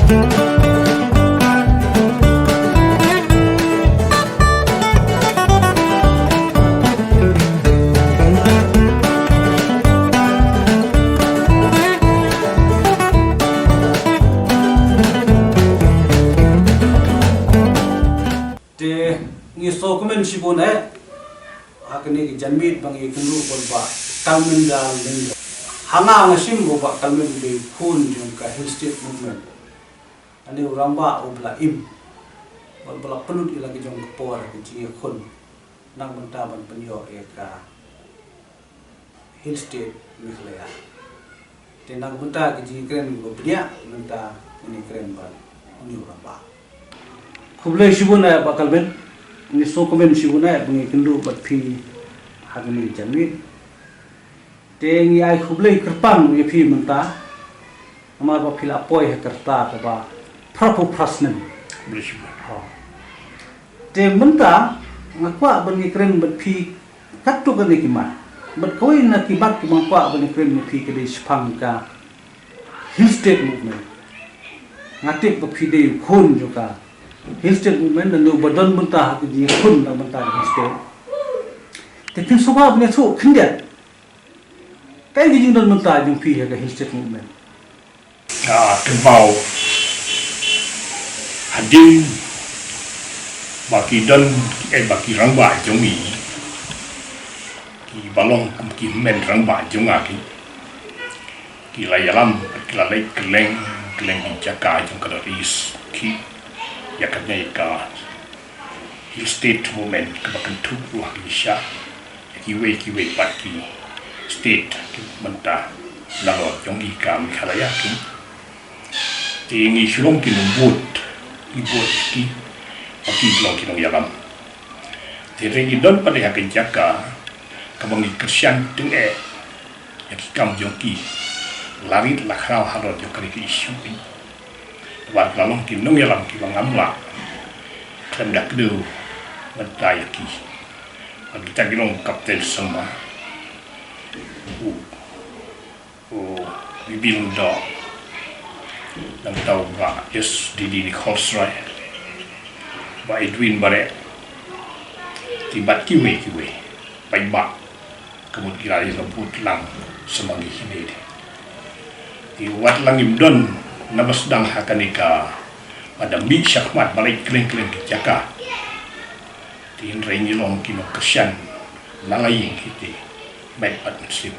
Ni so komen sibun akni janmit bangi kunu kon ba kalmen dal ling hanga ngasim go ba kalmen be khun jung ka hill state movement ani uramba obla im bala pelut ilagi jong por ke ji khun nang menta ban penyo ka hill state mihlaya te nang menta ke ji kren go bria menta ini kren ba ni uramba khuble sibun ba kalmen ni so komen sibuna bungi kendu bat phi hagni janwit te ngi ai khuble kerpan ye phi menta amar ba phila poi kerta ka ba prapu prasnen ha te menta ngakwa bungi kren bat phi kattu ka ni kimat bat koi na ki bat ki mangkwa bungi kren ni phi ke de spang ka hill state movement ngatik ba phi de khun juga hill state movement na no badon bunta ki khun na bunta hill state te pin soba bne so khindia kai gi jingdon bunta jing phi ha hill state movement tembau hadin baki don baki rangba jongi ki balong ki men rangba jonga ki la yalam ki la lek kleng jaka jong kada is ki yakatnya ika hill state movement kebakan tubuh Malaysia kiwe pati state menta lalu jong ika Meghalaya ki tingi sulong ki numbut ki pati long ki nong yalam tirengi don pada hakin jaka kabangi kersian teng yaki kam jong ki lari lakrau harot jong kali ki isu wat lalong ki nong yalam ki bangamla kan dak do mentai ki kita gilong kapten sama bibilong do nang tau ba yes di Holsroy ba Edwin bare tibat kiwe bai ba kemud kirari lemput lang semangi hine di wat langim don nabas dang hakanika pada mi syakmat balik kleng jaka tin rengi long kino kesyan lalai kiti baik pat muslim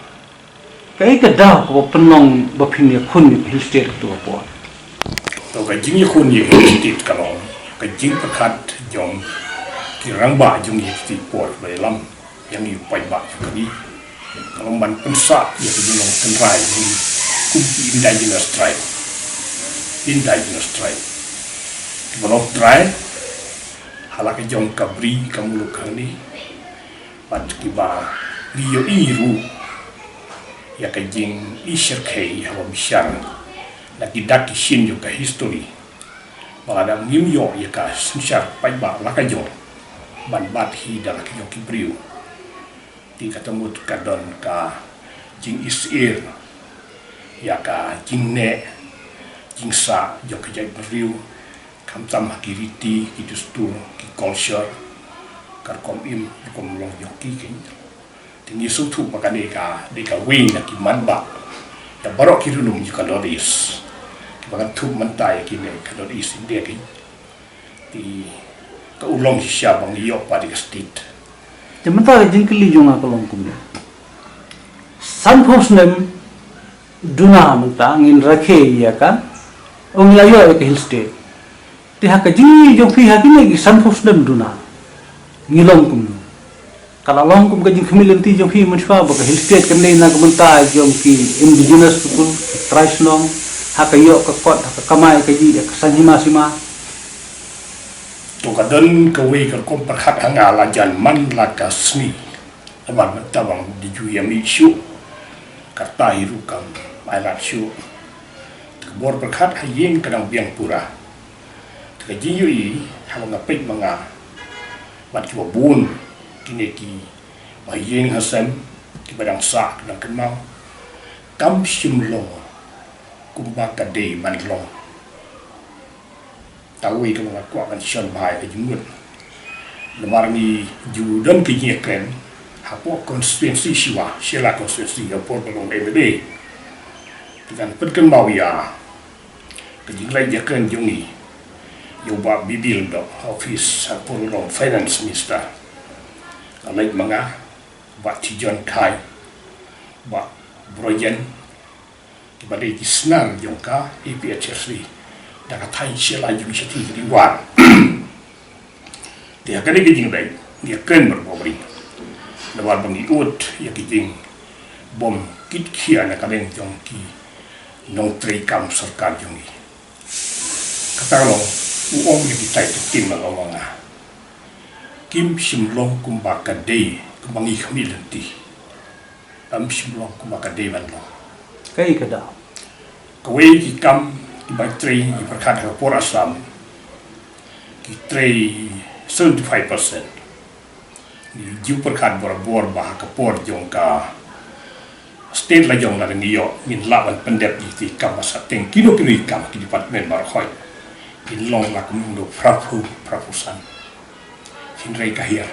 kai ka da ko penong bapin ya khun hill state tu apa to ka jingi khun ye state kalong ka jing pakat jong kirang ba jong ye state port belam yang yu pai ba kali kalau ban pensa ya tulong kenrai kumpi indigenous tribe belok tribe halaka jong kabri kamulu kani pat kiba liyo iru ya ka jing isher kei hawa mishan na kidaki shin yo ka history balada ngimyo ya ka sunshar pai ba laka jong ban bat hi dala ki jong kibriu ti katamut kadon ka jing isir ya ka jing ne jing sa yo ka jai briu kam tam hakiriti ki dustur ki culture kar kom im kom long yo ki kin tingi sutu pakane ka de ka win na ki manba ya barok ki runum ki kalodis ki bagan tu mantai ki ne kalodis inde ki ti ka ulong si sya bang yo pa di state Jementa jingkili jonga kalong kumne. Sanfos nem duna menta ngin rakhe ya kan. Onglayo ke hill state. Tiha ka jingi jong fi hakine ki sanfos nem duna. Ngilong kumne. Kala long kum ka jing khmilenti jong fi manshwa ba hill state kamne na kamenta jong ki indigenous people tribes long hakayo ka kot ka kamai ka ji ka sanhima sima. Tu kadon kawe kar kom perhat hanga lajan man laka sni aman tabang di juyam isu kata hiru kam ailat syu bor perhat hayeng kadang biang pura ka jiyui hawang apik manga bat ki bun kineki hayeng hasan ki badang sa kadang kenal kam simlo kumba kade man long tahu ke mga kwa kan siyon bahay ke jumut lemar ni judan ke nyekren hapo konstituensi siwa sila konstituensi ya por belum MD dengan pedken mau ya ke jinglai jekren jungi yoba bibil do office hapo lo finance minister alai mga ba tijon kai ba brojen kibali kisnar jongka EPHSD daga thai sila jung seti di war dia kali kijing dai dia kren berbobri lewat bangi ut ya kijing bom kit khia na kalen jong ki nong trei kam sarkar jungi kata lo uong ya kitai tim lo manga kim simlong kumbaka dei kumbangi khmilanti am simlong kumbaka dei ban lo kai kada kawai ki kam ki bai trei ki perkhat ka por asam ki trei 75% ni ju perkhat bor bah ka por jong ka state la jong la ni yo min lawan pendep ti kam sa teng kilo kam ki department bar khoi ki long la kum do prapusan hin rei ka hier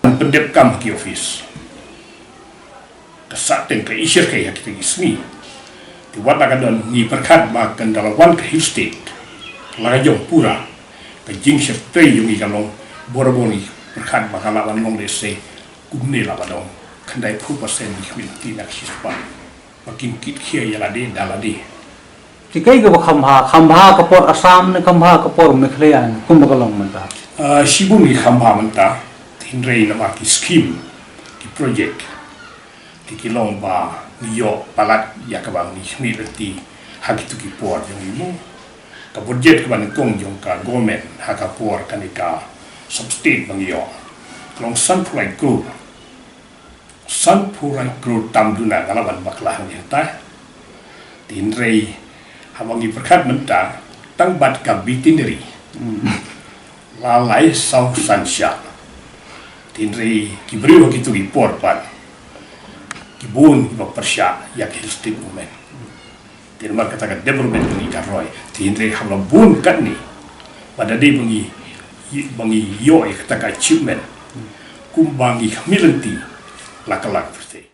pendep kam ki office sa teng ka isir ka ya ki ismi di wat la don ni perkhat ma kan dalawan ka hill state la jong pura ka jing se trei yung ikalong boroboni perkhat ma kala wan long de se kumne la badong kandai pu persen di khwil ti nak sispa makin kit khia ya la de dala de ti kai ga khamba kapor Assam ne khamba kapor Meghalaya kum bakalong man ta shibung ni khamba man ta tin rei na ma ki scheme ki project ti kilong ba niyo palat ya ka bang ni khmil ti hakitu ki por yung mo ka budget ka ban kong yung ka government ha ka por kanika substate bang yo long sunfly group tam duna galaban baklah ni ta tin rei hawangi perkat menta tang bat ka bitineri lalai sau sansya tin rei kibri ho kitu ki por pat kibun ba persya ya hill state movement tin mar kata ka development ni ka roy tin rei hamla bun kat ni pada de bangi yo kata ka achievement kumbangi milanti lakalak perse